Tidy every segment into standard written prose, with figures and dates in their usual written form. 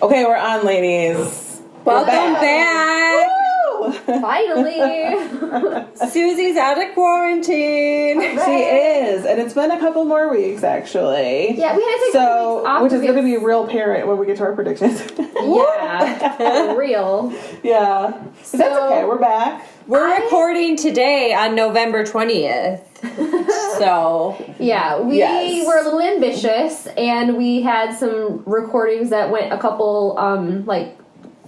Okay, we're on, ladies. Welcome back. Finally. Susie's out of quarantine. Right. She is, and it's been a couple more weeks, actually. Yeah, we had to take a couple weeks off. Which is going to be real apparent when we get to our predictions. Yeah, real. Yeah. So, that's okay, we're back. We're recording today on November 20th. So. Yeah, we were a little ambitious, and we had some recordings that went a couple,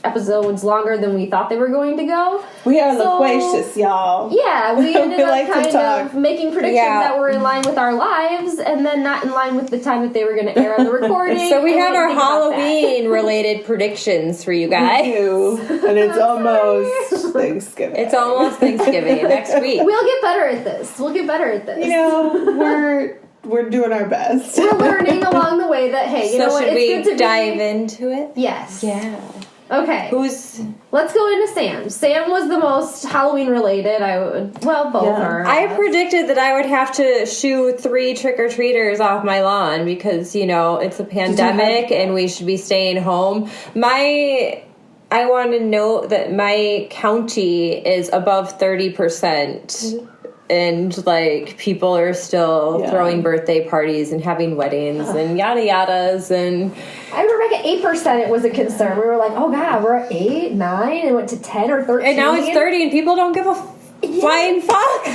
episodes longer than we thought they were going to go. We are loquacious, y'all. Yeah, we ended up like kind of making predictions that were in line with our lives, and then not in line with the time that they were going to air on the recording. So we have our Halloween-related predictions for you guys. We do, and it's almost Thanksgiving. It's almost Thanksgiving next week. We'll get better at this. You know, we're doing our best. We're learning along the way that, hey, you know what, should it's good we to dive into it? Yes. Yeah. Okay. Let's go into Sam. Sam was the most Halloween related. Both are. I predicted that I would have to shoo 3 trick-or-treaters off my lawn because, it's a pandemic and we should be staying home. I want to note that my county is above 30%. And, people are still throwing birthday parties and having weddings and yada yadas. And I remember back at 8% it was a concern. We were like, oh, God, we're at 8, 9, and it went to 10 or 13. And now it's 30 and people don't give a flying fuck.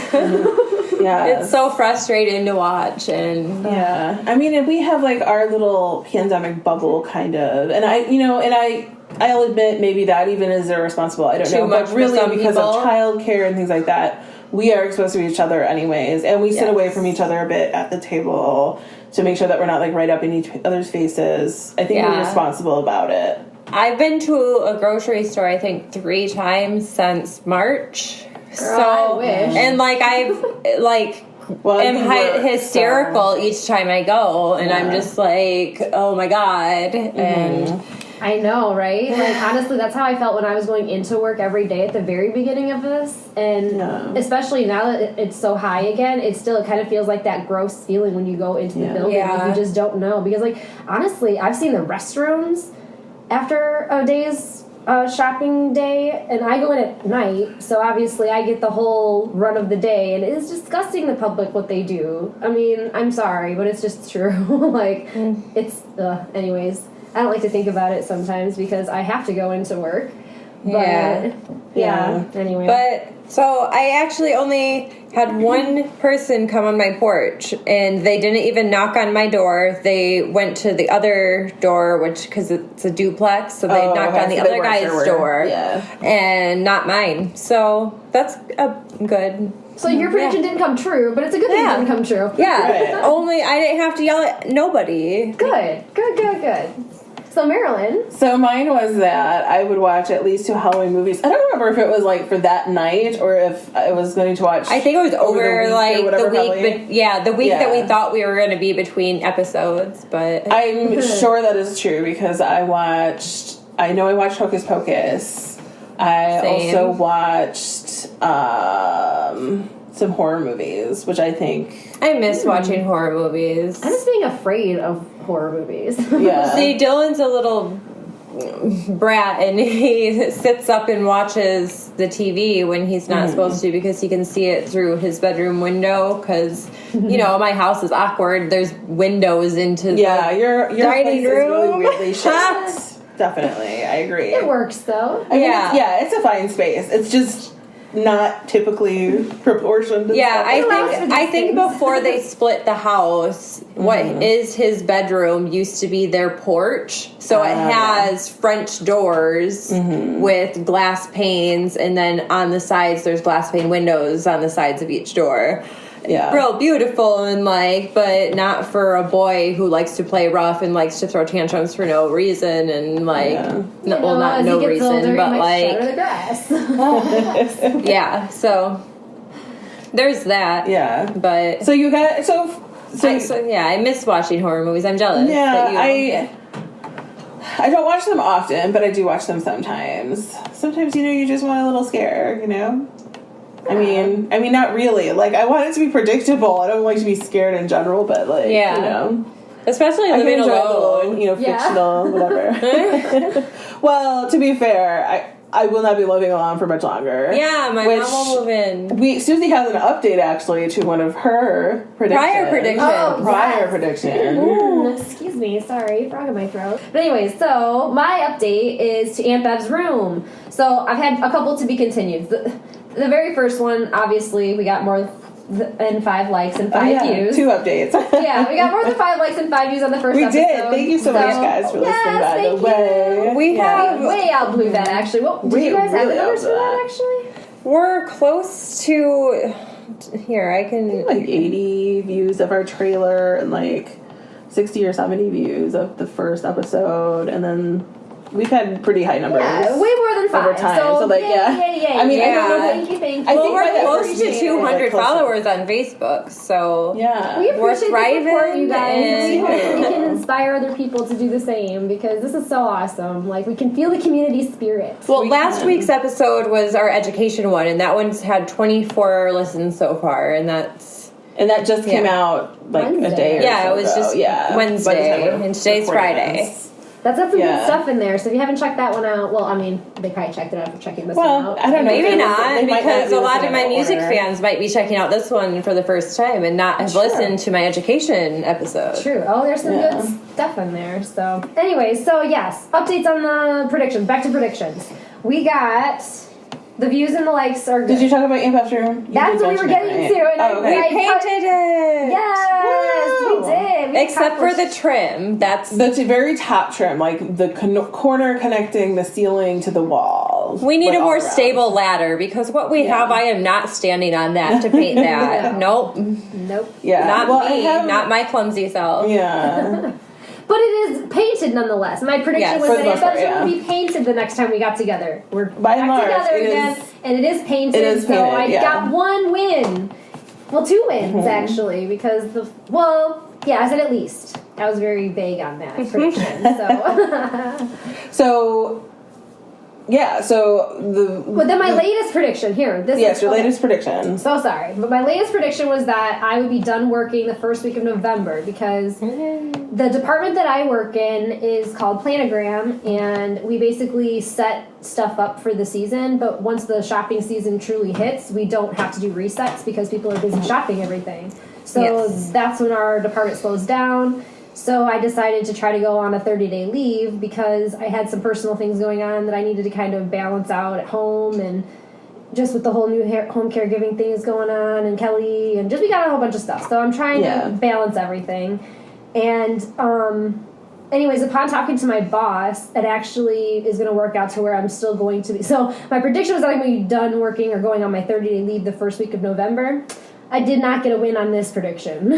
Yeah. It's so frustrating to watch. And yeah. I mean, and we have, our little pandemic bubble, kind of. And I'll admit maybe that even is irresponsible. I don't know. But really, because of childcare and things like that, we are exposed to each other anyways, and we sit away from each other a bit at the table to make sure that we're not right up in each other's faces. I think we're responsible about it. I've been to a grocery store, I think, 3 times since March. Girl, I wish. And I'm hysterical each time I go, and I'm just oh my God. Mm-hmm. And I know, right? Honestly, that's how I felt when I was going into work every day at the very beginning of this. And especially now that it's so high again, it kind of feels like that gross feeling when you go into the building. You just don't know. Because, honestly, I've seen the restrooms after a day's shopping day, and I go in at night, so obviously I get the whole run of the day, and it's disgusting the public what they do. I mean, I'm sorry, but it's just true. Anyways. I don't like to think about it sometimes because I have to go into work. But, anyway. But, so I actually only had one person come on my porch, and they didn't even knock on my door. They went to the other door, because it's a duplex, so they knocked on the other guy's door. Yeah. And not mine. So that's good. So your prediction didn't come true, but it's a good thing it didn't come true. Yeah. Right. Only I didn't have to yell at nobody. Good. So Marilyn. So mine was that I would watch at least 2 Halloween movies. I don't remember if it was for that night or if I was going to watch. I think it was over the week, the week that we thought we were going to be between episodes. But I'm sure that is true because I watched Hocus Pocus. I also watched some horror movies, which I think I miss watching horror movies. I'm just being afraid of horror movies. Yeah. See, Dylan's a little brat, and he sits up and watches the TV when he's not supposed to because he can see it through his bedroom window. Because my house is awkward. There's windows into the your dining place room. Is really weirdly shaped. Definitely, I agree. It works though. I mean, it's a fine space. It's just not typically proportioned. I think before they split the house, what is his bedroom used to be their porch. So it has French doors with glass panes, and then on the sides there's glass pane windows on the sides of each door. Yeah. Real beautiful and but not for a boy who likes to play rough and likes to throw tantrums for no reason and not no reason, older, but shatter the grass. yeah, so there's that. Yeah. But so you got I miss watching horror movies. I'm jealous. Yeah, I don't watch them often, but I do watch them sometimes. Sometimes, you just want a little scare, I mean, not really. I want it to be predictable. I don't like to be scared in general, but Especially I living can enjoy alone. the, fictional, whatever. Well, to be fair, I will not be living alone for much longer. Yeah, my mom will move in. Susie has an update, actually, to one of her predictions. Prior prediction. Excuse me, sorry, frog in my throat. But anyways, so my update is to Aunt Bev's room. So I've had a couple to be continued. The very first one, obviously, we got more than 5 likes and 5 views. 2 updates. Yeah, we got more than 5 likes and 5 views on the first episode. We did. Thank you so much, guys, for listening, by the way. We have way outblew that, actually. Well, did you guys have the numbers for that, actually? We're close to... Here, I can... Like 80 views of our trailer and like 60 or 70 views of the first episode, and then... We've had pretty high numbers. Yeah, way more than 5. Over time. So yay. I mean, I don't know. Thank you. Well, we're close to 200 followers on Facebook, so we appreciate the support, you guys. We hope and we can inspire other people to do the same, because this is so awesome. Like, we can feel the community spirit. Well, last week's episode was our education one, and that one's had 24 listens so far, and that just came out like Wednesday. a day or so it was just Wednesday, and today's Friday. That's got some good stuff in there, so if you haven't checked that one out, well, I mean, they probably checked it out for checking this one out. I don't know. Maybe not, because a lot of my music fans might be checking out this one for the first time and not have listened to my education episode. True. Oh, there's some good stuff in there. So, anyways, yes, updates on the predictions. Back to predictions. We got... The views and the likes are good. Did you talk about Aunt Bev's room? That's what we were getting to. And we painted it. Yes, we did. Except for the trim. That's the very top trim, like the corner connecting the ceiling to the walls. We need a more stable ladder, because what we have, I am not standing on that to paint that. Nope. Yeah. Not me. Not my clumsy self. Yeah. But it is painted nonetheless. My prediction was that Aunt Bev's room would be painted the next time we got together. We're back together again, and it is painted. So I got 1 win. Well, 2 wins, actually, because I said at least. I was very vague on that prediction. But then my latest prediction here. Your latest prediction. So sorry, but my latest prediction was that I would be done working the first week of November, because the department that I work in is called Planogram, and we basically set stuff up for the season. But once the shopping season truly hits, we don't have to do resets because people are busy shopping everything. So that's when our department slows down. So I decided to try to go on a 30-day leave, because I had some personal things going on that I needed to kind of balance out at home, and just with the whole new home caregiving things going on, and Kelly, and just we got a whole bunch of stuff. So I'm trying to balance everything. And anyways, upon talking to my boss, it actually is going to work out to where I'm still going to be. So my prediction was that I'm going to be done working or going on my 30-day leave the first week of November. I did not get a win on this prediction.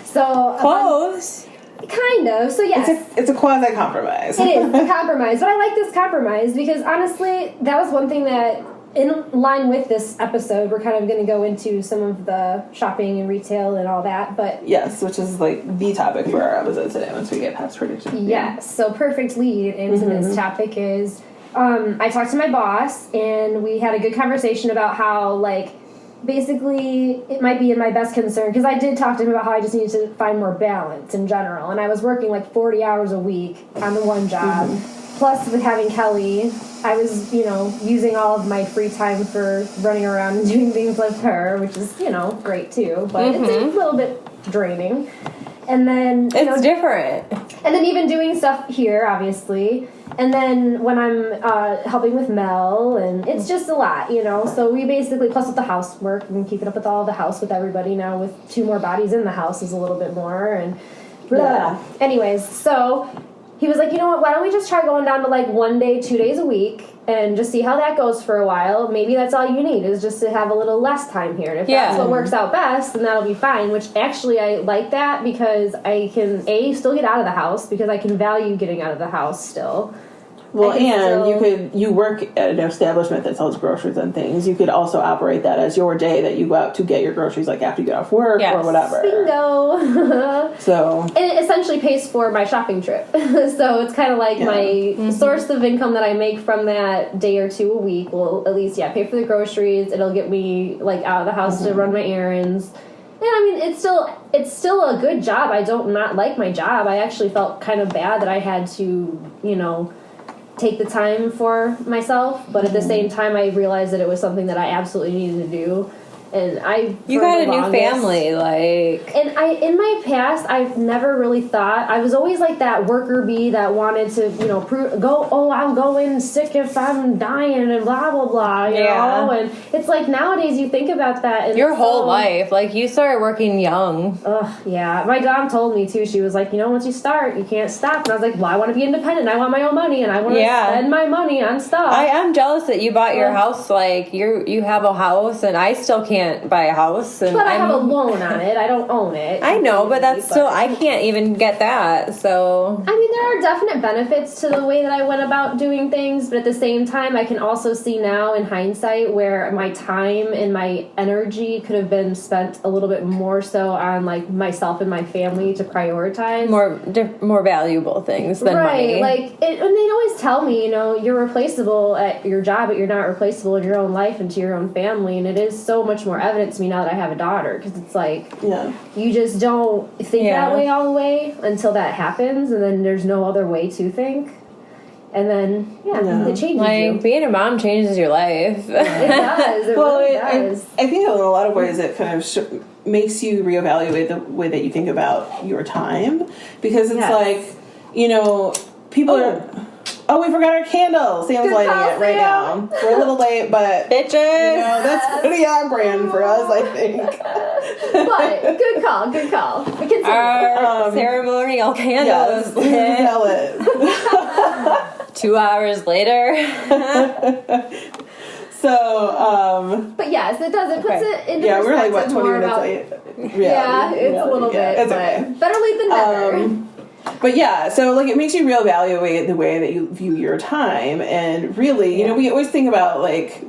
So close. Kind of. So yes. It's a quasi-compromise. It is a compromise. But I like this compromise, because honestly, that was one thing that, in line with this episode, we're kind of going to go into some of the shopping and retail and all that. But yes, which is like the topic for our episode today once we get past predictions. Yes. So perfect lead into this topic is, I talked to my boss, and we had a good conversation about how, like, basically it might be in my best concern, because I did talk to him about how I just needed to find more balance in general, and I was working like 40 hours a week on the one job, plus with having Kelly I was using all of my free time for running around and doing things with her, which is great too, but it's a little bit draining. And then it's different. And then even doing stuff here, obviously. And then when I'm helping with Mel, and it's just a lot, So we basically, plus with the housework and keeping up with all of the house with everybody now, with 2 more bodies in the house is a little bit more, and blah. Yeah. Anyways, so he was like, you know what, why don't we just try going down to like 1 day, 2 days a week, and just see how that goes for a while. Maybe that's all you need, is just to have a little less time here. And if that's what works out best, then that'll be fine, which actually I like that, because I can, still get out of the house, because I can value getting out of the house still. Well, and you work at an establishment that sells groceries and things. You could also operate that as your day that you go out to get your groceries, like after you get off work or whatever. Bingo. So, and it essentially pays for my shopping trip. So it's kind of like my source of income that I make from that day or 2 a week will at least pay for the groceries. It'll get me like out of the house to run my errands. I mean, it's still a good job. I don't not like my job. I actually felt kind of bad that I had to, take the time for myself. But at the same time, I realized that it was something that I absolutely needed to do. And you got a new family, like. And in my past, I've never really thought. I was always like that worker bee that wanted to, I'll go in sick if I'm dying and blah blah blah, you know. And it's like nowadays you think about that. And your whole life, like you started working young. Yeah. My mom told me too. She was like, once you start, you can't stop. And I was like, well, I want to be independent. I want my own money, and I want to spend my money on stuff. I am jealous that you bought your house. Like you have a house, and I still can't buy a house, and but I have a loan on it. I don't own it. I know, but that's still, I can't even get that. So I mean, there are definite benefits to the way that I went about doing things, but at the same time, I can also see now in hindsight where my time and my energy could have been spent a little bit more so on like myself and my family to prioritize more valuable things than money. And they always tell me, you're replaceable at your job, but you're not replaceable in your own life and to your own family, and it is so much more evident to me now that I have a daughter, because it's like you just don't think that way all the way until that happens, and then there's no other way to think, and then it changes you. Being a mom changes your life. It does. It really does. I think in a lot of ways it kind of makes you reevaluate the way that you think about your time, because it's like people are. Oh, we forgot our candle. Sam's lighting it right now. We're a little late, but bitches. That's pretty on brand for us, I think. But good call. We can our ceremonial candle is lit. 2 hours later. So, but yes, it does. It puts it into perspective. Yeah, we're like, what, 20 minutes late? Yeah, it's a little bit. It's but okay. Better late than never. But yeah, so it makes you reevaluate the way that you view your time, and really, we always think about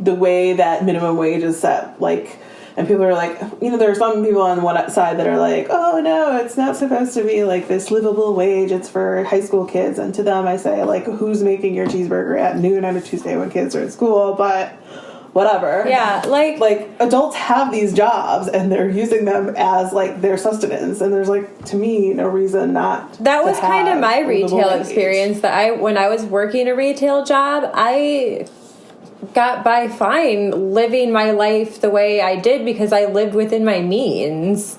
the way that minimum wage is set, and people are like, there are some people on one side that are like, oh no, it's not supposed to be this livable wage, it's for high school kids, and to them I say, who's making your cheeseburger at noon on a Tuesday when kids are at school? But whatever. Yeah, adults have these jobs and they're using them as their sustenance, and there's to me no reason not. That was kind of my retail experience. That when I was working a retail job, I got by fine living my life the way I did because I lived within my means.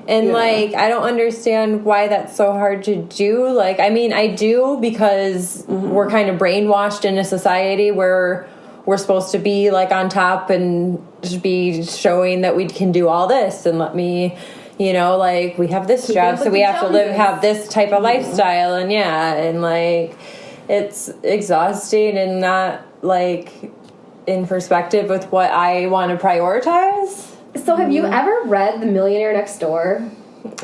And I don't understand why that's so hard to do. I do because we're kind of brainwashed in a society where we're supposed to be on top and be showing that we can do all this, and let me, we have this job, so we have to have this type of lifestyle, and it's exhausting and not in perspective with what I want to prioritize. So have you ever read The Millionaire Next Door?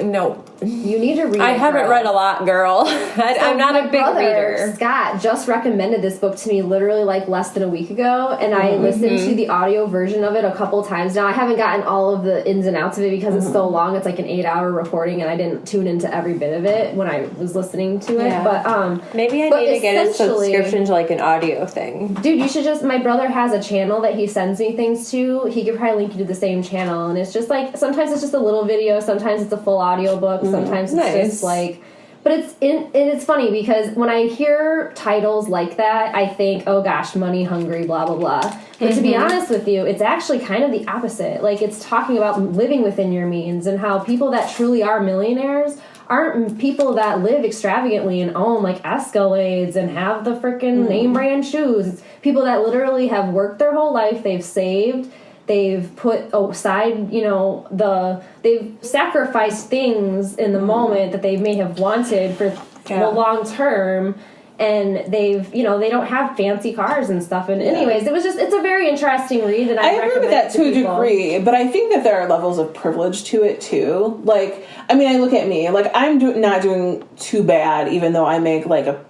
No. You need to read it. I haven't read a lot, girl. I'm not a big reader. Scott just recommended this book to me literally less than a week ago, and I listened to the audio version of it a couple times now. I haven't gotten all of the ins and outs of it because it's so long. It's an 8-hour recording, and I didn't tune into every bit of it when I was listening to it. Yeah. But maybe I need to get a subscription to an audio thing. Dude, you should my brother has a channel that he sends me things to. He could probably link you to the same channel, and it's just sometimes it's just a little video, sometimes it's a full audio book, sometimes it's just but it's funny because when I hear titles like that, I think, oh gosh, money hungry, blah blah blah. But to be honest with you, it's actually kind of the opposite. It's talking about living within your means, and how people that truly are millionaires aren't people that live extravagantly and own Escalades and have the freaking name brand shoes. It's people that literally have worked their whole life, they've saved, they've put aside, they've sacrificed things in the moment that they may have wanted for the long term, and they've, they don't have fancy cars and stuff. And anyways, it's a very interesting read, and I agree with that to a degree, but I think that there are levels of privilege to it too. I look at me, I'm not doing too bad, even though I make a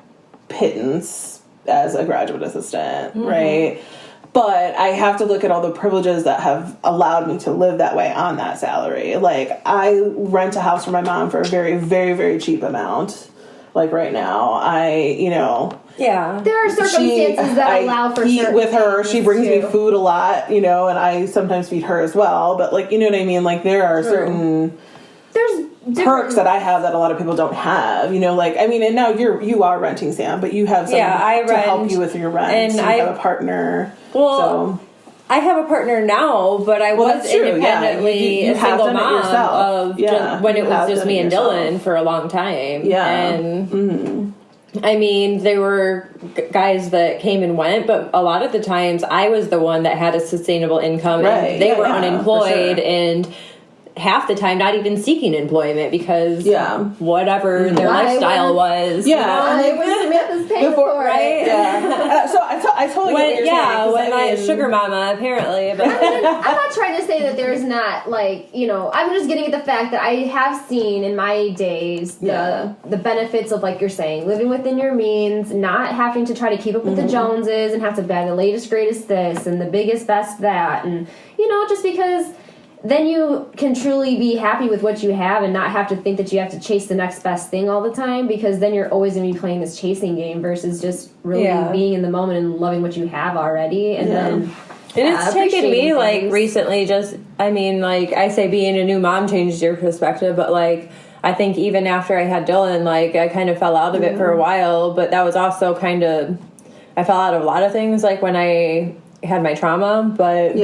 pittance as a graduate assistant, right? But I have to look at all the privileges that have allowed me to live that way on that salary. I rent a house for my mom for a very, very, very cheap amount. like right now. Yeah. There are circumstances that allow for eat certain with her. She brings me too. food a lot, and I sometimes feed her as well. But like, you know what I mean? Like there are certain perks that I have that a lot of people don't have. And now you are renting, Sam, but you have someone to help you with your rent, and you have a partner. Well, so. I have a partner now, but I was independently a single mom of when it was just me and Dylan for a long time. Yeah. And I mean, there were guys that came and went, but a lot of the times I was the one that had a sustainable income, and they were unemployed, and half the time not even seeking employment because whatever their lifestyle was. Yeah, and it was Samantha's paying for right? it. Yeah. So I totally get what you're saying. When my sugar mama, apparently. But I'm not trying to say that there's not, I'm just getting at the fact that I have seen in my days the benefits of, like you're saying, living within your means, not having to try to keep up with the Joneses and have to buy the latest, greatest this and the biggest, best that. And, just because then you can truly be happy with what you have and not have to think that you have to chase the next best thing all the time, because then you're always going to be playing this chasing game versus just really being in the moment and loving what you have already. And then and it's taken me things. Recently I say being a new mom changed your perspective, but I think even after I had Dylan, I kind of fell out of it for a while, but that was also I fell out of a lot of things when I had my trauma, but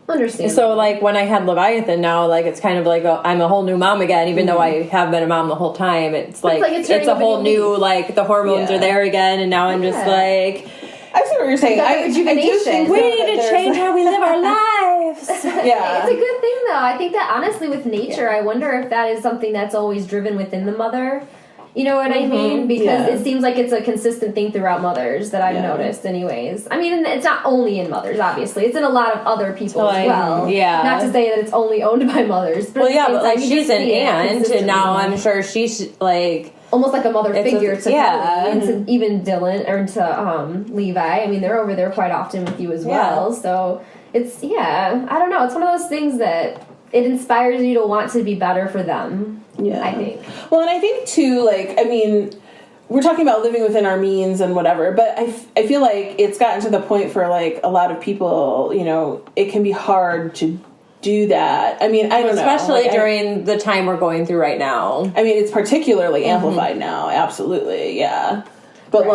understand. So when I had Leviathan now, it's kind of I'm a whole new mom again, even though I have been a mom the whole time. It's it's a whole new the hormones are there again, and now I'm just I see what you're saying. Rejuvenation. We need to change how we live our lives. It's a good thing though. I think that honestly with nature, I wonder if that is something that's always driven within the mother. You know what I mean? Because it seems like it's a consistent thing throughout mothers that I've noticed anyways. I mean, it's not only in mothers, obviously. It's in a lot of other people as well. Yeah. Not to say that it's only owned by mothers. But but she's an aunt, and now I'm sure she's almost like a mother figure to Kelly and to even Dylan, or to Levi. I mean, they're over there quite often with you as well. So it's, I don't know. It's one of those things that it inspires you to want to be better for them. Yeah, I think. Well, and I think too, we're talking about living within our means and whatever, but I feel like it's gotten to the point for a lot of people, it can be hard to do that. I mean, I don't know. Especially during the time we're going through right now. I mean, it's particularly amplified now. Absolutely, yeah. But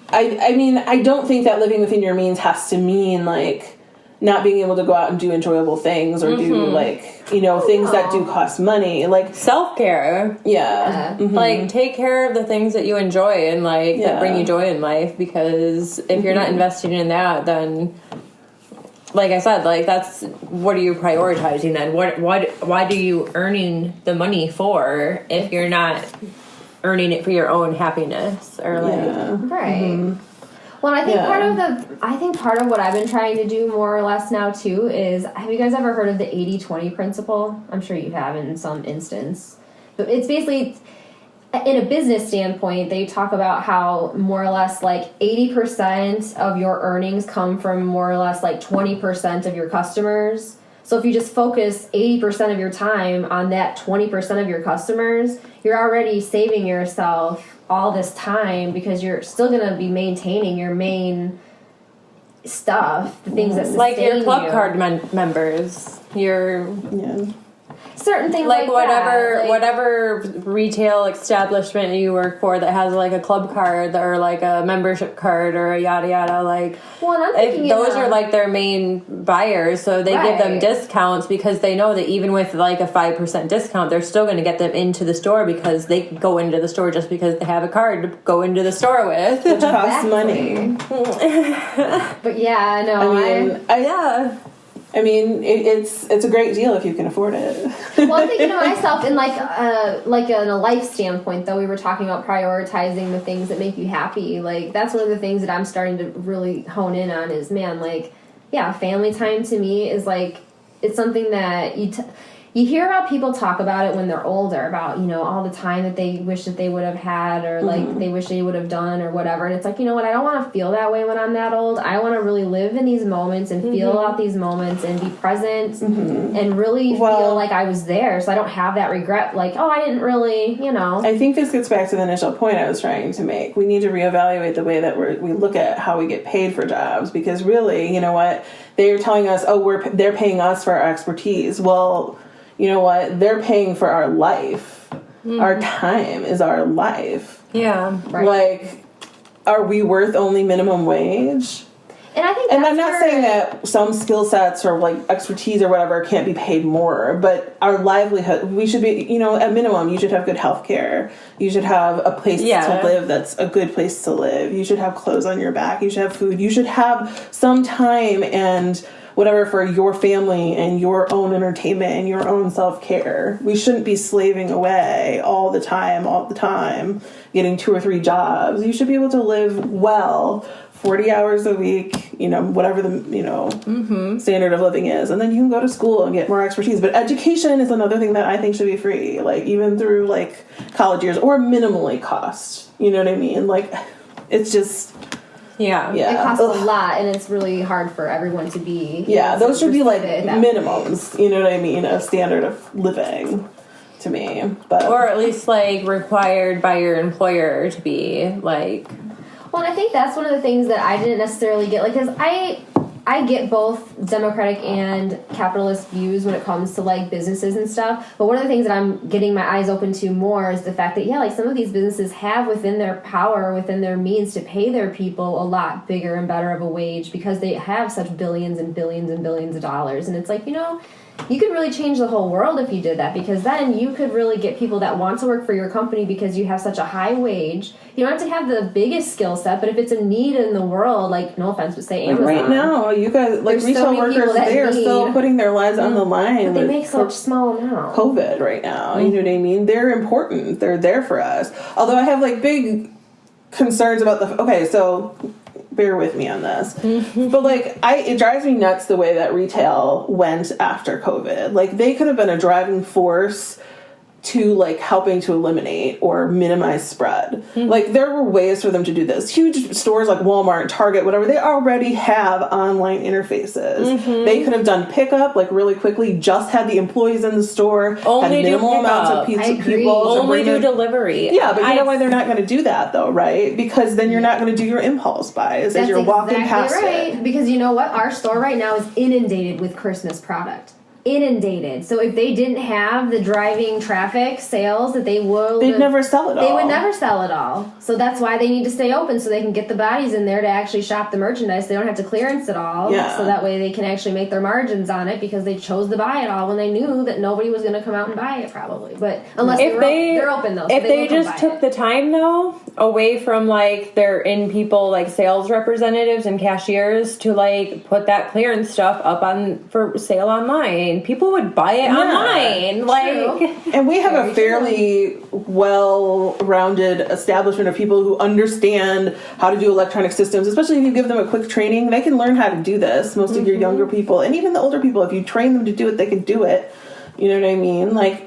I mean, I don't think that living within your means has to mean not being able to go out and do enjoyable things or do things that do cost money, self-care. Take care of the things that you enjoy and that bring you joy in life, because if you're not investing in that, then like I said, that's, what are you prioritizing then? Why do you earning the money for if you're not earning it for your own happiness or right. Well, I think part of what I've been trying to do more or less now too is, have you guys ever heard of the 80-20 principle? I'm sure you have in some instance. But it's basically, in a business standpoint, they talk about how more or less 80% of your earnings come from more or less 20% of your customers. So if you just focus 80% of your time on that 20% of your customers, you're already saving yourself all this time, because you're still going to be maintaining your main stuff, the things that sustain your club card members, your certain things whatever retail establishment you work for that has a club card or a membership card or a yada yada, those are their main buyers, so they give them discounts because they know that even with a 5% discount, they're still going to get them into the store, because they go into the store just because they have a card to go into the store with, which costs money. But I mean, it's a great deal if you can afford it. Well, I'm thinking to myself in in a life standpoint, though, we were talking about prioritizing the things that make you happy. That's one of the things that I'm starting to really hone in on is, family time to me is it's something that you hear how people talk about it when they're older, about, you know, all the time that they wish that they would have had, or like they wish they would have done, or whatever. And it's like, you know what, I don't want to feel that way when I'm that old. I want to really live in these moments and feel out these moments and be present and really feel like I was there, so I don't have that regret, like, oh, I didn't really, you know. I think this gets back to the initial point I was trying to make. We need to reevaluate the way that we look at how we get paid for jobs, because really, you know what, they're telling us, oh, they're paying us for our expertise. Well, you know what? They're paying for our life. Our time is our life. Yeah. Right. Like, are we worth only minimum wage? And I think and I'm not saying that some skill sets or like expertise or whatever can't be paid more, but our livelihood, we should be, you know, at minimum, you should have good health care. You should have a place to live that's a good place to live. You should have clothes on your back. You should have food. You should have some time and whatever for your family and your own entertainment and your own self-care. We shouldn't be slaving away all the time, getting 2 or 3 jobs. You should be able to live well, 40 hours a week, you know, whatever the, you know, standard of living is. And then you can go to school and get more expertise. But education is another thing that I think should be free, like even through like college years, or minimally cost. You know what I mean? Like, it's just... Yeah. It costs a lot, and it's really hard for everyone to be... Yeah, those should be like minimums, you know what I mean? A standard of living to me. But or at least like required by your employer to be like... Well, and I think that's one of the things that I didn't necessarily get, like, because I get both democratic and capitalist views when it comes to, like, businesses and stuff. But one of the things that I'm getting my eyes open to more is the fact that, like, some of these businesses have within their power, within their means, to pay their people a lot bigger and better of a wage because they have such billions and billions and billions of dollars. And it's like, you know, you could really change the whole world if you did that, because then you could really get people that want to work for your company because you have such a high wage. You don't have to have the biggest skill set, but if it's a need in the world, like, no offense, but say Amazon. Right now, you guys, like, retail workers, they are still putting their lives on the line. But they make such small amounts. COVID right now, you know what I mean? They're important. They're there for us. Although I have, like, big concerns about okay, so... bear with me on this. But, like, it drives me nuts the way that retail went after COVID. Like, they could have been a driving force to, like, helping to eliminate or minimize spread. Like, there were ways for them to do this. Huge stores like Walmart, Target, whatever, they already have online interfaces. They could have done pickup, like, really quickly, just had the employees in the store, only had minimal amounts of people. Only do delivery. Yeah, but you know why they're not going to do that, though, right? Because then you're not going to do your impulse buys as you're walking past it. Because you know what? Our store right now is inundated with Christmas product. Inundated. So if they didn't have the driving traffic sales that they'd never sell it all. They would never sell it all. So that's why they need to stay open, so they can get the bodies in there to actually shop the merchandise. They don't have to clearance it all. Yeah. So that way they can actually make their margins on it, because they chose to buy it all when they knew that nobody was going to come out and buy it, probably. But unless they're open though. So if they just took the time though away from like their people like sales representatives and cashiers to like put that clearance stuff up for sale online, people would buy it online. Like, and we have a fairly well-rounded establishment of people who understand how to do electronic systems, especially if you give them a quick training. They can learn how to do this. Most of your younger people, and even the older people, if you train them to do it, they can do it. You know what I mean? Like,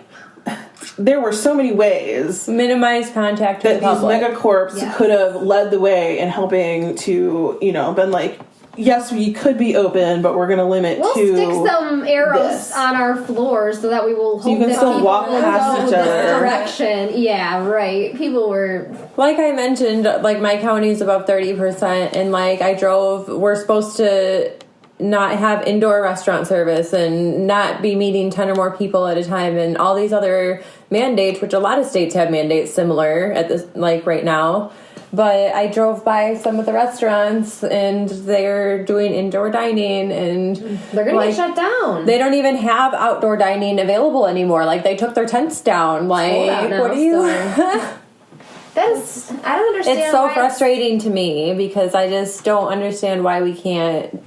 there were so many ways minimize contact that these megacorps could have led the way in helping to, you know, been like, yes, we could be open, but we're going to limit we'll stick some arrows on our floors so that we will hope you can that still people walk past will each go other. this direction. Yeah, right. People were... Like I mentioned, like, my county's above 30%, and, like, we're supposed to not have indoor restaurant service and not be meeting 10 or more people at a time and all these other mandates, which a lot of states have mandates similar at this, like, right now. But I drove by some of the restaurants, and they're doing indoor dining, and they're going to get shut down. They don't even have outdoor dining available anymore. Like, they took their tents down. Like, what do you... I don't understand. It's so frustrating to me, because I just don't understand why we can't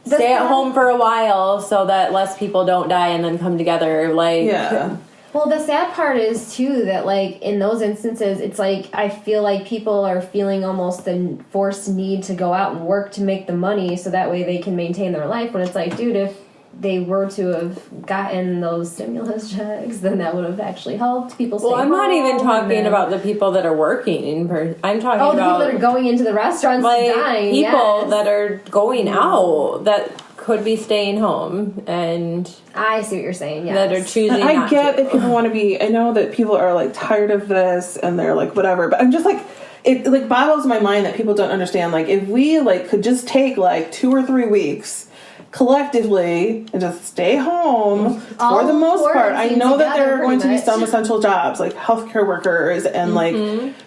stay at home for a while so that less people don't die and then come together. Like, yeah. Well, the sad part is, too, that, like, in those instances, it's like, I feel like people are feeling almost the forced need to go out and work to make the money so that way they can maintain their life. When it's like, dude, if they were to have gotten those stimulus checks, then that would have actually helped people stay I'm home. not even talking about the people that are working. I'm talking about... the people that are going into the restaurants like, dying. People that are going out that could be staying home, and... I see what you're saying, yes. That are choosing I get that people want to be... I know that people are, like, tired of this, and they're like, whatever, but I'm just like... It, like, boggles my mind that people don't understand, like, if we, like, could just take, like, 2 or 3 weeks collectively and just stay home for the most part. I know that there are going to be some essential jobs, like healthcare workers and like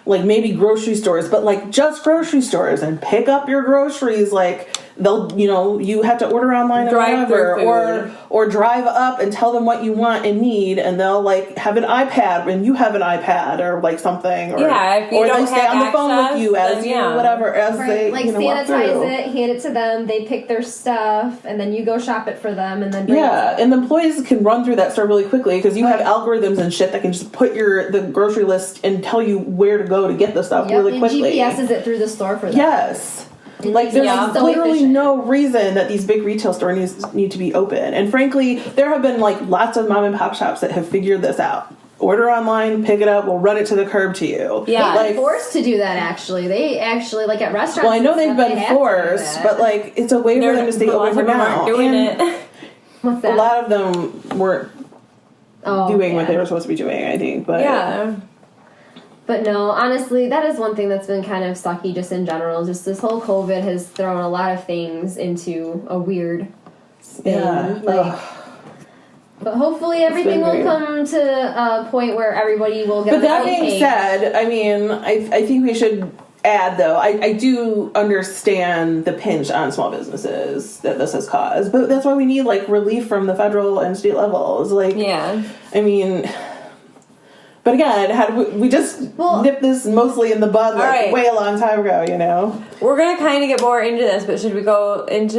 maybe grocery stores, but like just grocery stores, and pick up your groceries. Like they'll, you have to order online or whatever, or drive up and tell them what you want and need, and they'll like have an iPad and you have an iPad or like something, or if you or don't they stay on the phone with you as you whatever as they like sanitize it, hand it to them, they pick their stuff, and then you go shop it for them, and then bring it and the employees can run through that store really quickly because you have algorithms and shit that can just put the grocery list and tell you where to go to get the stuff really quickly. GPSs it through the store for them. Yes. Like, there's literally no reason that these big retail stores need to be open. And frankly, there have been, like, lots of mom and pop shops that have figured this out. Order online, pick it up, we'll run it to the curb to you. Yeah, like, forced to do that, actually. They actually, like, at restaurants... Well, I know they've been forced, but, like, it's a way for them to stay open for now. Doing it. What's that? A lot of them weren't doing what they were supposed to be doing, I think. But yeah. But no, honestly, that is one thing that's been kind of sucky just in general. Just this whole COVID has thrown a lot of things into a weird spin. Yeah. But hopefully everything will come to a point where everybody will get. But that being said, I mean, I think we should add, though, I do understand the pinch on small businesses that this has caused. But that's why we need, like, relief from the federal and state levels. Like, I mean... But again, had we just nipped this mostly in the bud way a long time ago, We're going to kind of get more into this, but should we go into...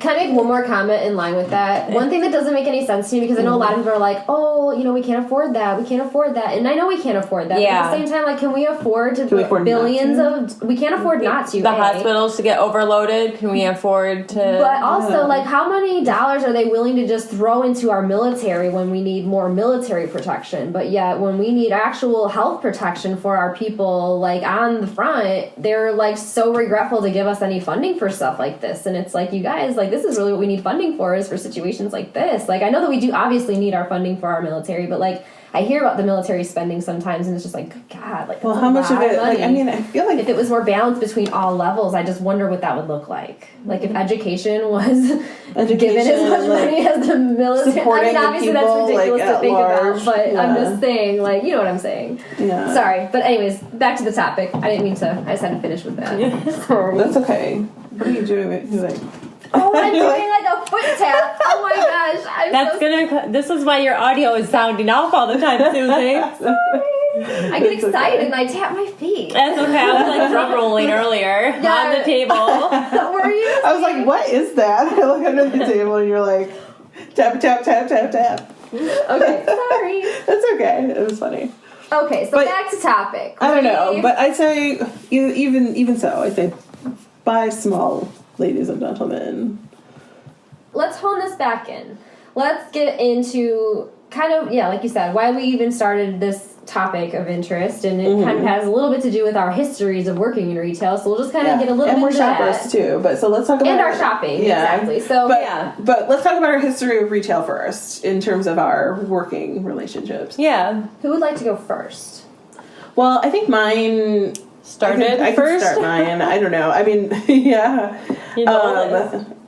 Can I make one more comment in line with that? One thing that doesn't make any sense to me, because I know a lot of people are like, we can't afford that, we can't afford that. And I know we can't afford that. Yeah. But at the same time, like, can we afford to put billions of... We can't afford not to. The hospitals to get overloaded, can we afford to... But also, like, how many dollars are they willing to just throw into our military when we need more military protection? But yet, when we need actual health protection for our people, like, on the front, they're, like, so regretful to give us any funding for stuff like this. And it's like, you guys, like, this is really what we need funding for, is for situations like this. Like, I know that we do obviously need our funding for our military, but, like, I hear about the military spending sometimes, and it's just like, God, like, well, how much of it, like, I mean, I feel like... If it was more balanced between all levels, I just wonder what that would look like. Like, if education was given as much money as the military. I mean, obviously that's ridiculous to think about, but I'm just saying, like, you know what I'm saying. Yeah. Sorry, but anyways, back to the topic. I didn't mean to, I just had to finish with that. That's okay. What are you doing? Oh, I'm doing like a foot tap. Oh my gosh. This is why your audio is sounding off all the time, Susie. I get excited and I tap my feet. That's okay. I was like drum rolling earlier on the table. Were you? I was like, what is that? I look under the table and you're like, tap, tap, tap, tap, tap. Okay, sorry. That's okay. It was funny. Okay, so back to topic. I don't know, but I'd say, even so, I'd say buy small, ladies and gentlemen. Let's hone this back in. Let's get into kind of, like you said, why we even started this topic of interest, and it kind of has a little bit to do with our histories of working in retail, so we'll just kind of get a little bit into that. And we're shoppers too, but so let's talk about... And our shopping, exactly. So, but let's talk about our history of retail first, in terms of our working relationships. Yeah. Who would like to go first? Well, I think mine... I can start mine. I don't know. I mean,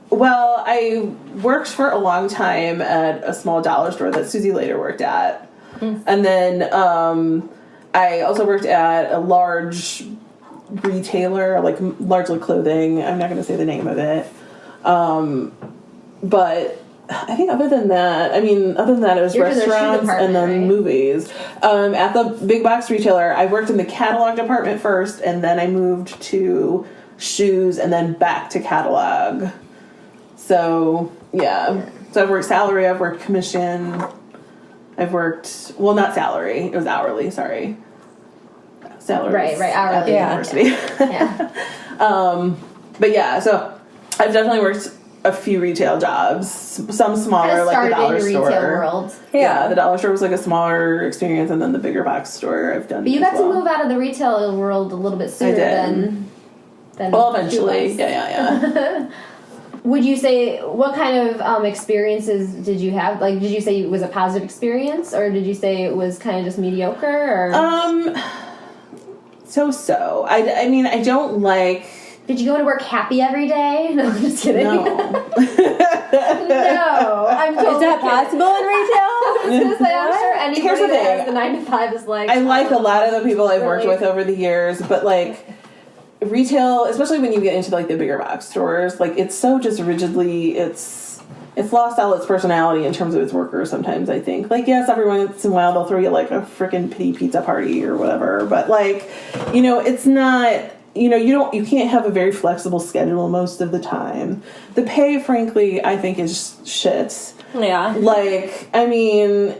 well, I worked for a long time at a small dollar store that Susie later worked at. And then I also worked at a large retailer, like largely clothing. I'm not going to say the name of it. But I think other than that, it was restaurants and then movies. At the big box retailer, I worked in the catalog department first, and then I moved to shoes and then back to catalog. So, yeah. So I've worked salary, I've worked commission, I've worked, well, not salary, it was hourly, sorry. Salary. Right, hourly. At the university. Yeah. But yeah, so I've definitely worked a few retail jobs, some smaller, like the dollar in store. Retail world. Yeah, the dollar store was like a smaller experience, and then the bigger box store I've done. But you got to move out of the retail world a little bit sooner than well, eventually. Yeah. Would you say, what kind of experiences did you have? Like, did you say it was a positive experience, or did you say it was kind of just mediocre? Or so. I mean, I don't like. Did you go to work happy every day? No, I'm just kidding. No. No, I'm totally Is that possible in retail? I was going to say, I'm sure anybody Here's the that thing. has the 9 to 5 is like... I like a lot of the people I've worked with over the years, but, like, retail, especially when you get into, like, the bigger box stores, like, it's so just rigidly, it's lost all its personality in terms of its workers sometimes, I think. Like, yes, every once in a while they'll throw you, like, a freaking pity pizza party or whatever, but, like, you know, it's not... You know, you can't have a very flexible schedule most of the time. The pay, frankly, I think is shit. Yeah. Like, I mean,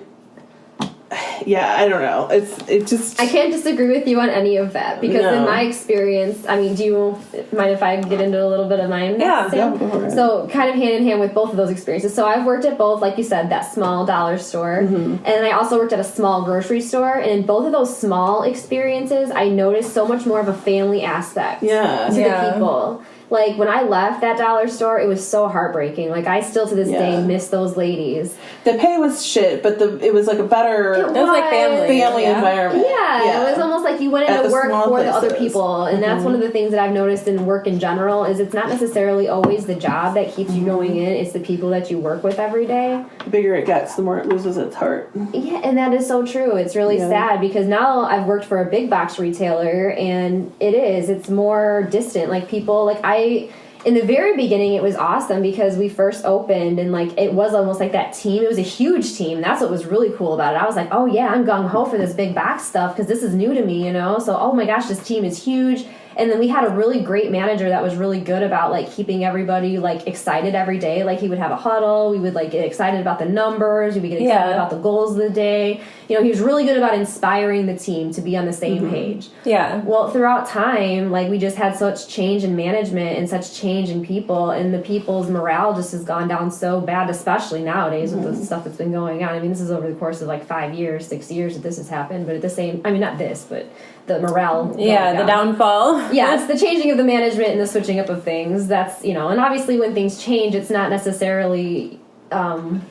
yeah, I don't know. It just... I can't disagree with you on any of that, because in my experience, I mean, do you mind if I get into a little bit of mine? Yeah. Go for it. So kind of hand in hand with both of those experiences. So I've worked at both, like you said, that small dollar store, and I also worked at a small grocery store, and in both of those small experiences, I noticed so much more of a family aspect to the people. Like, when I left that dollar store, it was so heartbreaking. Like, I still to this day miss those ladies. The pay was shit, but it was like a better... It was like family environment. Yeah, it was almost like you went into work for the other people. And that's one of the things that I've noticed in work in general, is it's not necessarily always the job that keeps you going in. It's the people that you work with every day. The bigger it gets, the more it loses its heart. Yeah, and that is so true. It's really sad, because now I've worked for a big box retailer, and it's more distant. Like, people, like, in the very beginning, it was awesome because we first opened, and like, it was almost like that team. It was a huge team. That's what was really cool about it. I was like, oh yeah, I'm gung-ho for this big box stuff because this is new to me, you know? So, oh my gosh, this team is huge. And then we had a really great manager that was really good about, like, keeping everybody, like, excited every day. Like, he would have a huddle. We would, like, get excited about the numbers. We would get excited about the goals of the day. You know, he was really good about inspiring the team to be on the same page. Yeah. Well, throughout time, like, we just had such change in management and such change in people, and the people's morale just has gone down so bad, especially nowadays with the stuff that's been going on. I mean, this is over the course of, like, 5 years, 6 years that this has happened. But at the same... I mean, not this, but... the morale. The downfall. Yeah, it's the changing of the management and the switching up of things. That's, you know, and obviously when things change, it's not necessarily always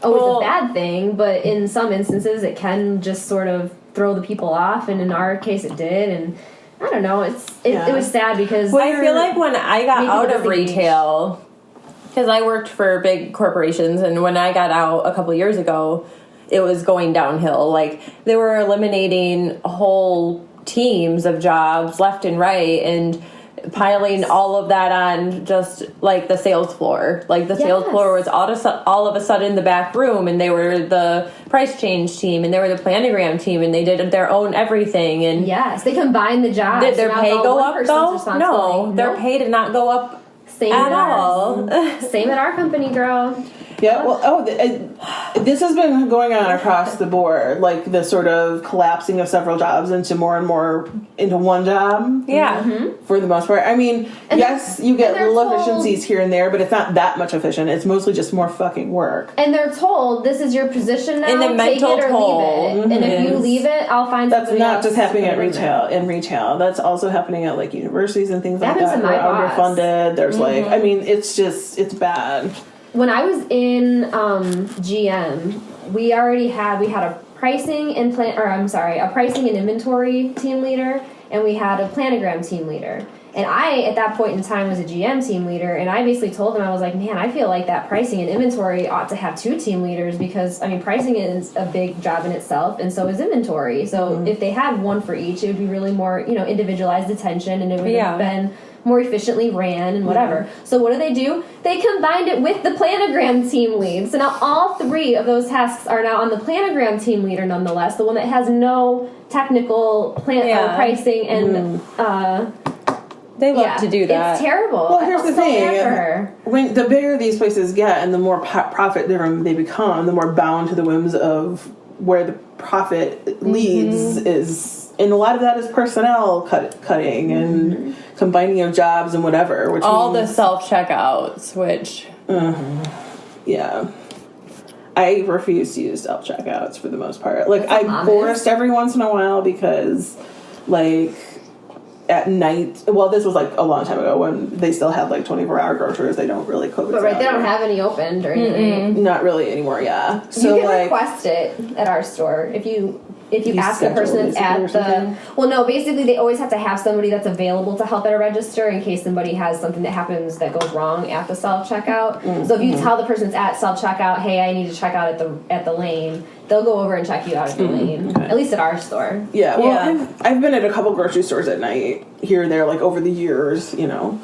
a bad thing, but in some instances it can just sort of throw the people off, and in our case it did, and I don't know, it was sad because... I feel like when I got out of retail, because I worked for big corporations, and when I got out a couple years ago, it was going downhill. Like, they were eliminating whole teams of jobs left and right and piling all of that on just, like, the sales floor. Like, the sales floor was all of a sudden the back room, and they were the price change team, and they were the planogram team, and they did their own everything. And yes, they combined the jobs. Did their pay go up, though? No, their pay did not go up at all. Same at our company, girl. Yeah, well, this has been going on across the board, like the sort of collapsing of several jobs into more and more into one job. Yeah. For the most part. I mean, yes, you get little efficiencies here and there, but it's not that much efficient. It's mostly just more fucking work. And they're told, this is your position now, and the take mental it or toll. leave it. And if you leave it, I'll find somebody else. That's not just happening at retail. In retail, that's also happening at, like, universities and things like that. They're underfunded. There's like, I mean, it's bad. When I was in GM, we had a pricing and a pricing and inventory team leader, and we had a planogram team leader. And I, at that point in time, was a GM team leader, and I basically told them, I was like, man, I feel like that pricing and inventory ought to have 2 team leaders, because, I mean, pricing is a big job in itself, and so is inventory. So if they had one for each, it would be really more, you know, individualized attention, and it would have been more efficiently ran and whatever. So what do? They combined it with the planogram team lead. So now all 3 of those tasks are now on the planogram team leader, nonetheless, the one that has no technical pricing and they love to do that. It's terrible. Well, here's the thing. When the bigger these places get and the more profit driven they become, the more bound to the whims of where the profit leads is and a lot of that is personnel cutting and combining of jobs and whatever. Which all the self-checkouts, which... yeah. I refuse to use self-checkouts for the most part. Like, I forced every once in a while because, like... at night, well, this was like a long time ago when they still had like 24-hour grocers. They don't really COVID. But right, they don't have any opened or anything. Not really anymore. Yeah, so you can like request it at our store if you ask the person that's at the. Well, no, basically they always have to have somebody that's available to help at a register in case somebody has something that happens that goes wrong at the self checkout. So if you tell the person that's at self checkout, hey, I need to check out at the lane. They'll go over and check you out at the lane. Okay. At least at our store. Yeah, well, I've been at a couple grocery stores at night, here and there, like, over the years, you know,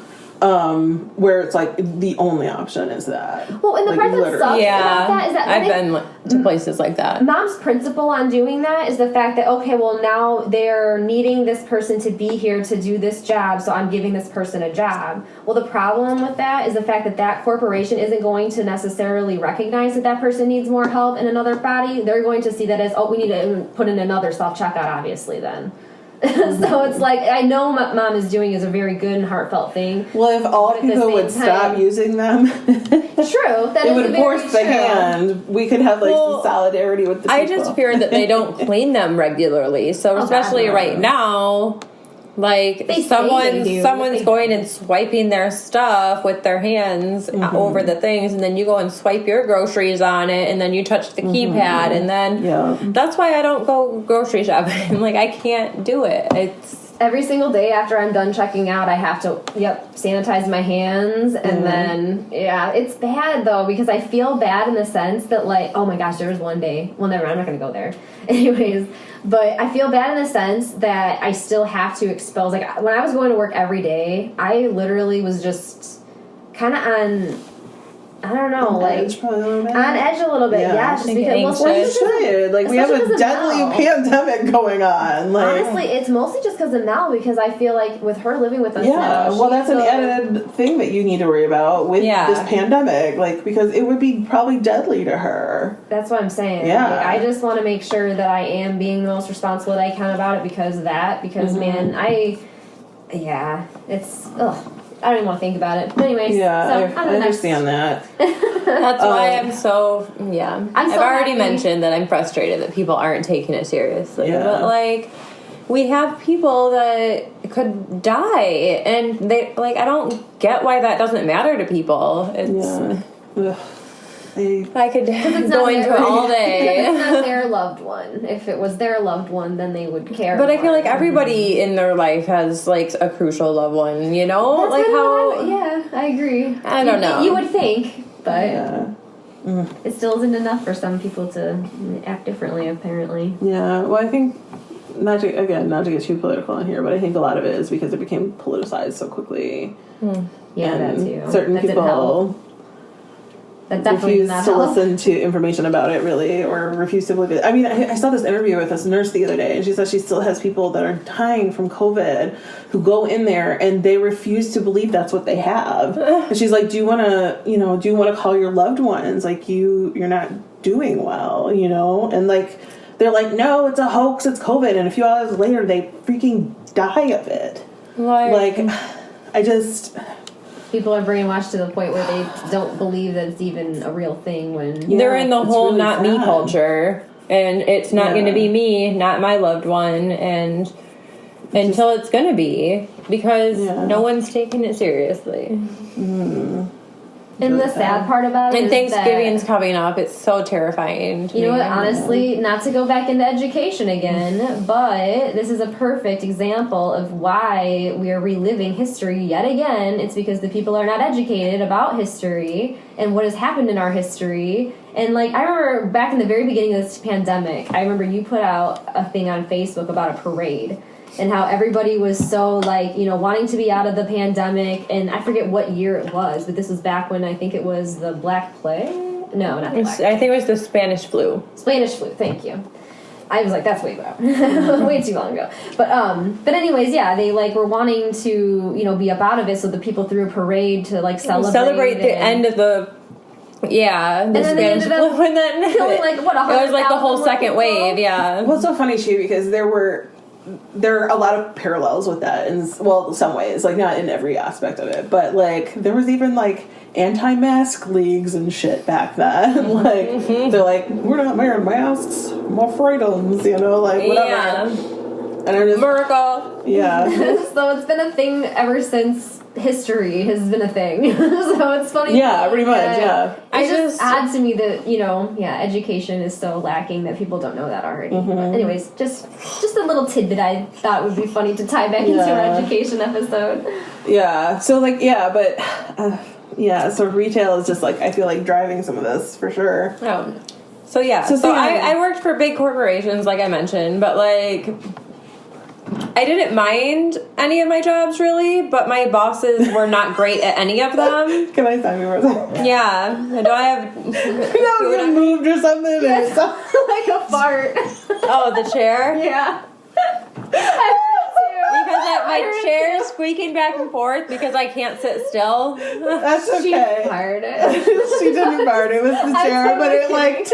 where it's, like, the only option is that. Well, and the part that sucks about that is that... I've been to places like that. Mom's principle on doing that is the fact that, okay, well, now they're needing this person to be here to do this job, so I'm giving this person a job. Well, the problem with that is the fact that that corporation isn't going to necessarily recognize that that person needs more help in another body. They're going to see that as, oh, we need to put in another self-checkout, obviously, then. So it's like, I know what Mom is doing is a very good and heartfelt thing. Well, if all people would stop using them, true, it would force the hand. We could have like some solidarity with the people. I just fear that they don't clean them regularly. So especially right now, like someone's going and swiping their stuff with their hands over the things, and then you go and swipe your groceries on it, and then you touch the keypad, and then that's why I don't go grocery shopping. Like, I can't do it. It's every single day after I'm done checking out, I have to sanitize my hands, and then it's bad though, because I feel bad in the sense that, like, oh my gosh, there was one day, well, never mind, I'm not gonna go there anyways, but I feel bad in the sense that I still have to expose, like, when I was going to work every day, I literally was just kind of on, I don't know, on edge a little bit, just because like, we have a deadly pandemic going on. Like, honestly, it's mostly just because of Mel, because I feel like with her living with us now, well, that's an added thing that you need to worry about with this pandemic, like, because it would be probably deadly to her. That's what I'm saying. Like, I just want to make sure that I am being the most responsible that I can about it because of that, because man, it's I don't even want to think about it. But anyways, I understand that. That's why I'm so, I've already mentioned that I'm frustrated that people aren't taking it seriously. But, like, we have people that could die, and they, like, I don't get why that doesn't matter to people. It's... I could go into it all day. It's not their loved one. If it was their loved one, then they would care. But I feel like everybody in their life has, like, a crucial loved one, you know? That's like how... I agree. I don't know. You would think, but it still isn't enough for some people to act differently, apparently. Yeah, well, I think, not to get too political in here, but I think a lot of it is because it became politicized so quickly. Yeah, that too. Certain people... refuse to listen to information about it, really, or refuse to look at it. I mean, I saw this interview with this nurse the other day, and she said she still has people that are dying from COVID who go in there and they refuse to believe that's what they have. And she's like, do you want to call your loved ones? Like, you're not doing well, you know? And, like, they're like, no, it's a hoax, it's COVID. And a few hours later, they freaking die of it. Like I just... People are brainwashed to the point where they don't believe that it's even a real thing when... they're in the whole really not sad. Me culture. And it's not going to be me, not my loved one. And until it's going to be. Because no one's taking it seriously. And the sad part about it is Thanksgiving's coming up. It's so terrifying. You know what? Honestly, not to go back into education again, but this is a perfect example of why we are reliving history yet again. It's because the people are not educated about history and what has happened in our history. And, like, I remember back in the very beginning of this pandemic, I remember you put out a thing on Facebook about a parade. And how everybody was so, like, you know, wanting to be out of the pandemic. And I forget what year it was, but this was back when I think it was the Black Plague. No, not the Black Plague. I think it was the Spanish flu. Spanish flu, thank you. I was like, that's way ago. Way too long ago. But anyways, they, like, were wanting to, you know, be up out of it. So the people threw a parade to, like, celebrate the end of the... Yeah, and then they ended up killing, like, what, it was like the whole second wave, Well, it's so funny, too, because there were there are a lot of parallels with that in, well, some ways, like, not in every aspect of it, but, like, there was even, like, anti-mask leagues and shit back then. Like, they're like, we're not wearing masks, more freedoms, you know, like, whatever. Yeah. And I'm just... Miracle. Yeah. So it's been a thing ever since history has been a thing. So it's funny. Yeah, pretty much, yeah. It's just odd to me that, you know, education is so lacking that people don't know that already. But anyways, just a little tidbit I thought would be funny to tie back into our education episode. Yeah. So, like, yeah, but... yeah, so retail is just, like, I feel like driving some of this, for sure. Oh. So, yeah. So I worked for big corporations, like I mentioned, but, like, I didn't mind any of my jobs, really, but my bosses were not great at any of them. Can I sign you for a second? Yeah. Do I have... You moved or something? Yes. Like a fart. Oh, the chair? Yeah. Because my chair is squeaking back and forth because I can't sit still. That's okay. She farted. She didn't fart. It was the chair, but it, like...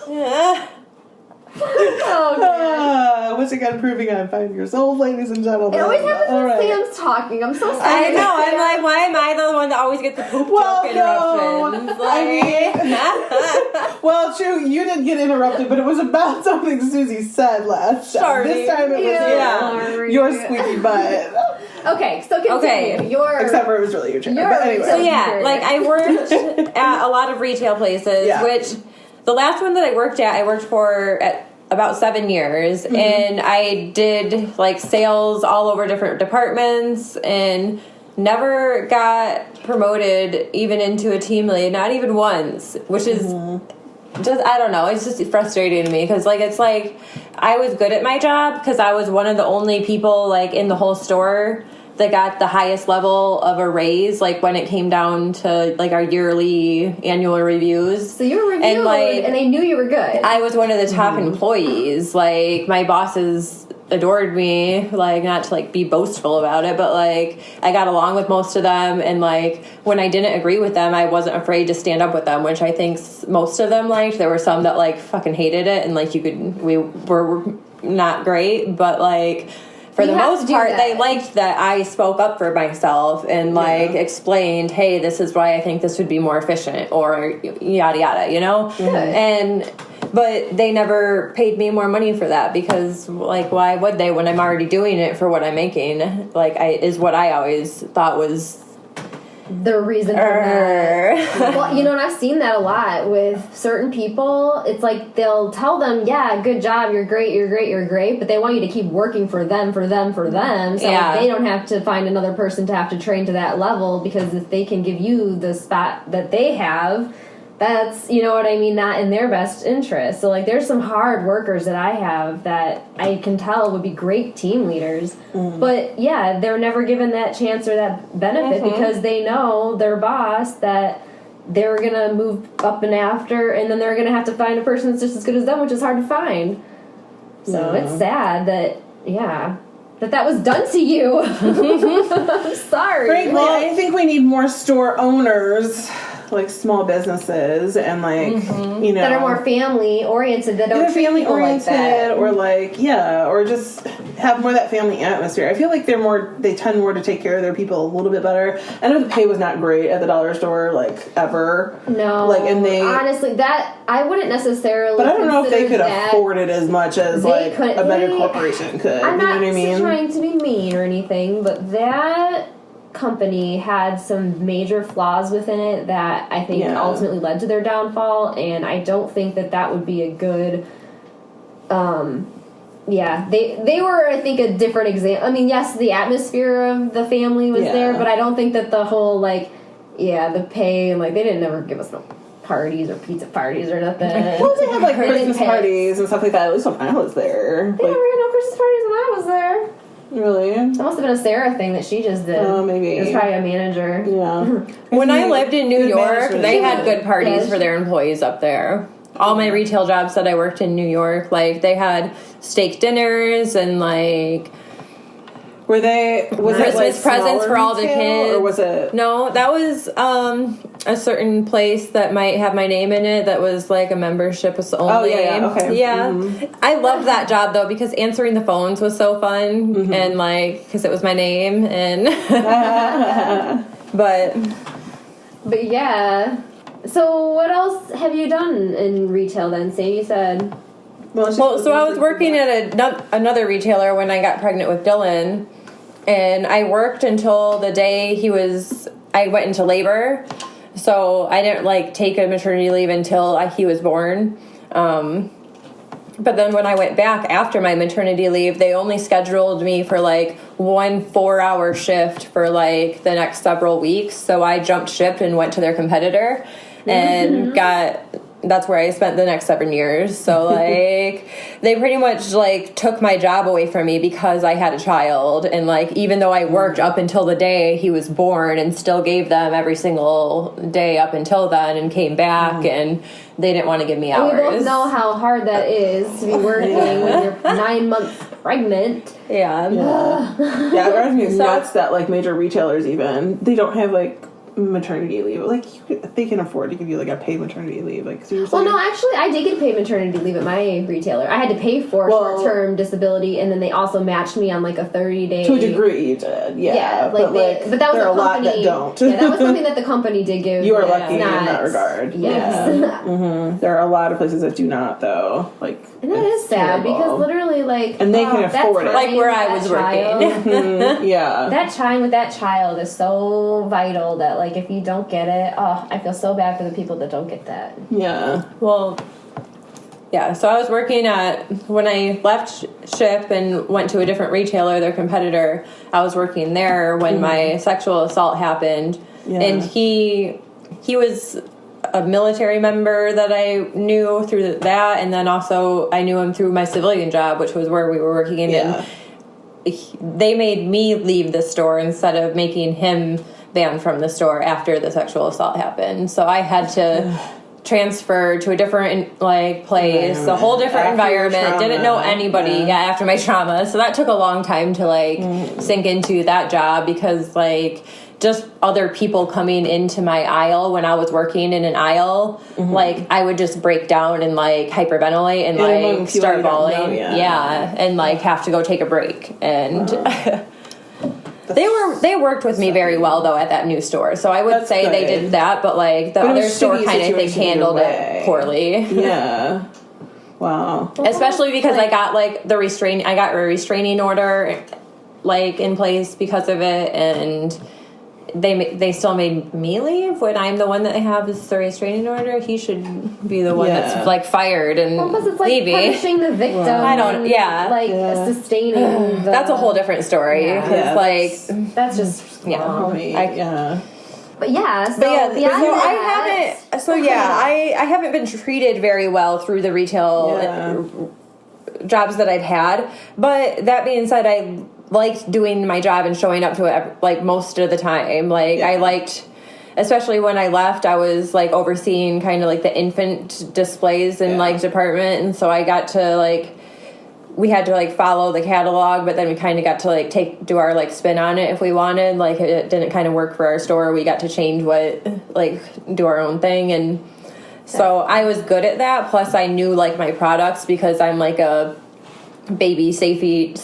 Yeah. Once again, proving I'm 5 years old, ladies and gentlemen. It always happens when right. Sam's talking. I'm so sorry. I know. I'm like, why am I the one that always gets the poop joke interruptions? Well, true, you didn't get interrupted, but it was about something Susie said last time. Sorry. This time it was your squeaky butt. Okay, so continue. Except for it was really your chair. But anyway. So yeah, like I worked at a lot of retail places, which the last one that I worked for at about 7 years, and I did like sales all over different departments and never got promoted even into a team lead, not even once, which is just, I don't know, it's just frustrating to me because like it's like I was good at my job because I was one of the only people like in the whole store that got the highest level of a raise, like when it came down to like our annual reviews. So you were reviewed, and they knew you were good. I was one of the top employees. Like my bosses adored me. Like not to like be boastful about it, but like I got along with most of them. And like when I didn't agree with them, I wasn't afraid to stand up with them, which I think most of them liked. There were some that like fucking hated it, and like we were not great, but like. For the most part, they liked that I spoke up for myself and, like, explained, hey, this is why I think this would be more efficient, or yada, yada, you know? But they never paid me more money for that because, like, why would they when I'm already doing it for what I'm making? Like, is what I always thought was... the reason for that. Well, you know, and I've seen that a lot with certain people. It's like they'll tell them, yeah, good job, you're great, but they want you to keep working for them. So they don't have to find another person to have to train to that level, because if they can give you the spot that they have, that's, you know what I mean, not in their best interest. So, like, there's some hard workers that I have that I can tell would be great team leaders. But, yeah, they're never given that chance or that benefit because they know their boss that they're going to move up and after, and then they're going to have to find a person that's just as good as them, which is hard to find. So it's sad that, that was done to you. I'm sorry. Frankly, I think we need more store owners, like small businesses, and like you know, that are more family oriented, that don't treat people like that, or like or just have more of that family atmosphere. I feel like they tend more to take care of their people a little bit better. I know the pay was not great at the dollar store, like ever. No, like, and they honestly, that I wouldn't necessarily. But I don't know if they could afford it as much as like a better corporation could. I'm you know what I mean? Not trying to be mean or anything, but that company had some major flaws within it that I think ultimately led to their downfall, and I don't think that would be a good they were, I think, a different example. I mean, yes, the atmosphere of the family was there, but I don't think that the whole the pay, and like they didn't ever give us no parties or pizza parties or nothing. Well, they had like Christmas parties and stuff like that. At least when I was there. They never had no Christmas parties when I was there. Really? That must have been a Sarah thing that she just did. Oh, maybe. It was probably a manager. Yeah. When I lived in New York, they had good parties for their employees up there. All my retail jobs that I worked in New York, like, they had steak dinners and, like, Was Christmas it like presents for all the kids? Or was it? No, that was a certain place that might have my name in it that was like a membership was only. Oh, yeah, okay. Yeah. Mm-hmm. I loved that job, though, because answering the phones was so fun, and, like, because it was my name, and... But, So what else have you done in retail then? Say you said... Well, so I was working at another retailer when I got pregnant with Dylan, and I worked until the day I went into labor, so I didn't, like, take a maternity leave until he was born. But then when I went back after my maternity leave, they only scheduled me for, like, 1 4-hour shift for, like, the next several weeks, so I jumped ship and went to their competitor, and that's where I spent the next 7 years. So, like, they pretty much, like, took my job away from me because I had a child. And, like, even though I worked up until the day he was born and still gave them every single day up until then and came back, and they didn't want to give me hours. And we both know how hard that is to be working when you're 9 months pregnant. Yeah, it drives me nuts that, like, major retailers even, they don't have, like, maternity leave. Like, they can afford to give you, like, a paid maternity leave. Like, seriously. Well, no, actually, I did get paid maternity leave at my retailer. I had to pay for short-term disability, and then they also matched me on, like, a 30-day... To a degree, you did. Yeah, but that was there are a company, lot that don't. Yeah, that was something that the company did give. You are lucky in that regard. Yes. Yeah. There are a lot of places that do not, though. Like, and that is sad, because literally, like... And they can afford it. Like where I was working. Yeah. That time with that child is so vital that, like, if you don't get it, I feel so bad for the people that don't get that. Yeah. Well, yeah, so I was working when I left ship and went to a different retailer, their competitor, I was working there when my sexual assault happened. Yeah. And he was a military member that I knew through that, and then also I knew him through my civilian job, which was where we were working in. Yeah. And they made me leave the store instead of making him banned from the store after the sexual assault happened. So I had to transfer to a different, like, place, a whole different environment, didn't know anybody after my trauma. So that took a long time to, like, sink into that job, because, like, just other people coming into my aisle when I was working in an aisle, like, I would just break down and, like, hyperventilate and, like, start bawling. And, like, have to go take a break. And... They worked with me very well, though, at that new store. So I would say they did that, but, like, the other store kind of, think, handled it poorly. Yeah. Wow. Especially because I got, like, I got a restraining order, like, in place because of it, and they still made me leave when I'm the one that has the restraining order. He should be the one that's, like, fired and because it's, like, punishing the victim. I don't, like, sustaining that's a whole different story. Like, that's just But I haven't been treated very well through the retail jobs that I've had. But that being said, I liked doing my job and showing up to it, like, most of the time. Like, I liked, especially when I left, I was, like, overseeing kind of, like, the infant displays in like, department. And so I got to, like, we had to, like, follow the catalog, but then we kind of got to, like, do our, like, spin on it if we wanted. Like, it didn't kind of work for our store. We got to change do our own thing. And so I was good at that. Plus I knew, like, my products, because I'm, like, a baby safety,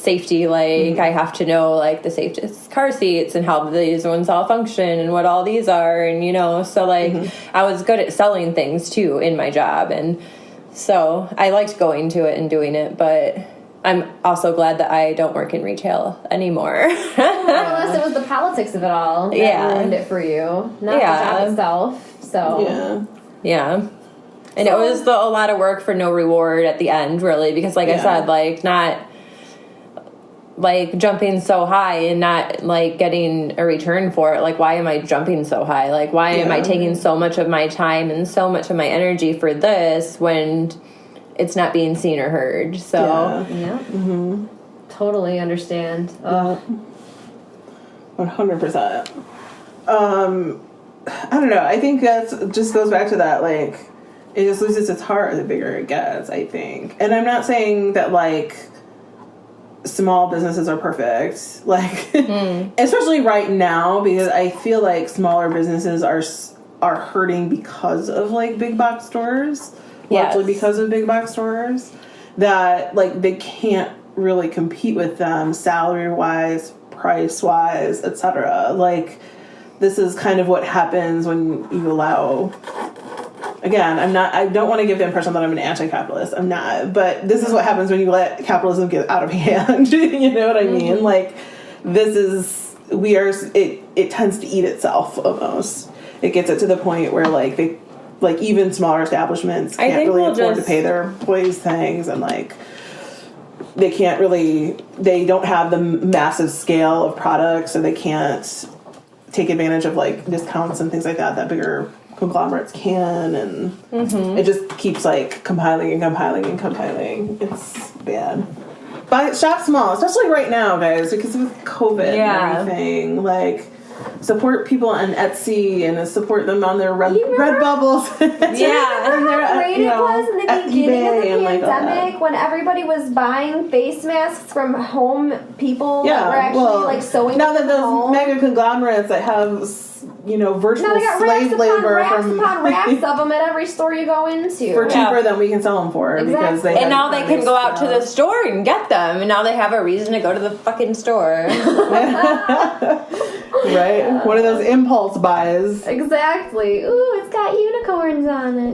like, I have to know, like, the safety car seats and how these ones all function and what all these are, and, you know, so, like, I was good at selling things too in my job, and so I liked going to it and doing it. But I'm also glad that I don't work in retail anymore. Unless it was the politics of it all that ruined it for you, not the job itself. So And it was a lot of work for no reward at the end, really, because, like I said, like, not, like, jumping so high and not, like, getting a return for it. Like, why am I jumping so high? Like, why am I taking so much of my time and so much of my energy for this when it's not being seen or heard? So, totally understand. 100%. I don't know. I think that just goes back to that, like, it just loses its heart the bigger it gets, I think. And I'm not saying that, like, small businesses are perfect. Like, especially right now, because I feel like smaller businesses are hurting because of, like, big box stores. Largely because of big box stores. That, like, they can't really compete with them salary-wise, price-wise, etc. Like, this is kind of what happens when you allow... Again, I don't want to give the impression that I'm an anti-capitalist. I'm not. But this is what happens when you let capitalism get out of hand. You know what I mean? Like, it tends to eat itself almost. It gets it to the point where, like, even smaller establishments can't really afford to pay their employees things, and, like, they don't have the massive scale of products, so they can't take advantage of, like, discounts and things like that bigger conglomerates can, and it just keeps, like, compiling. It's bad. Shop small, especially right now, guys, because with COVID and everything. Like, support people on Etsy and support them on their Redbubbles. How great it was in the beginning of the pandemic when everybody was buying face masks from home people that were actually sewing. Now that those mega conglomerates that have virtual slave labor racks of them at every store you go into for cheaper than we can sell them for, because they now they can go out to the store and get them, and now they have a reason to go to the fucking store. Right? One of those impulse buys. Exactly. Ooh, it's got unicorns on it.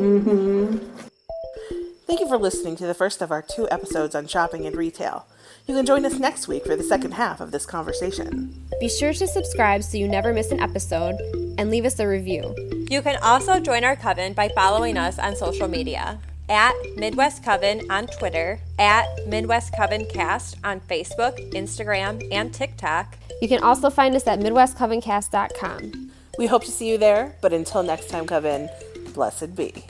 Thank you for listening to the first of our 2 episodes on shopping and retail. You can join us next week for the second half of this conversation. Be sure to subscribe so you never miss an episode, and leave us a review. You can also join our coven by following us on social media. At Midwest Coven on Twitter, at Midwest Coven Cast on Facebook, Instagram, and TikTok. You can also find us at MidwestCovenCast.com. We hope to see you there, but until next time, Coven, blessed be.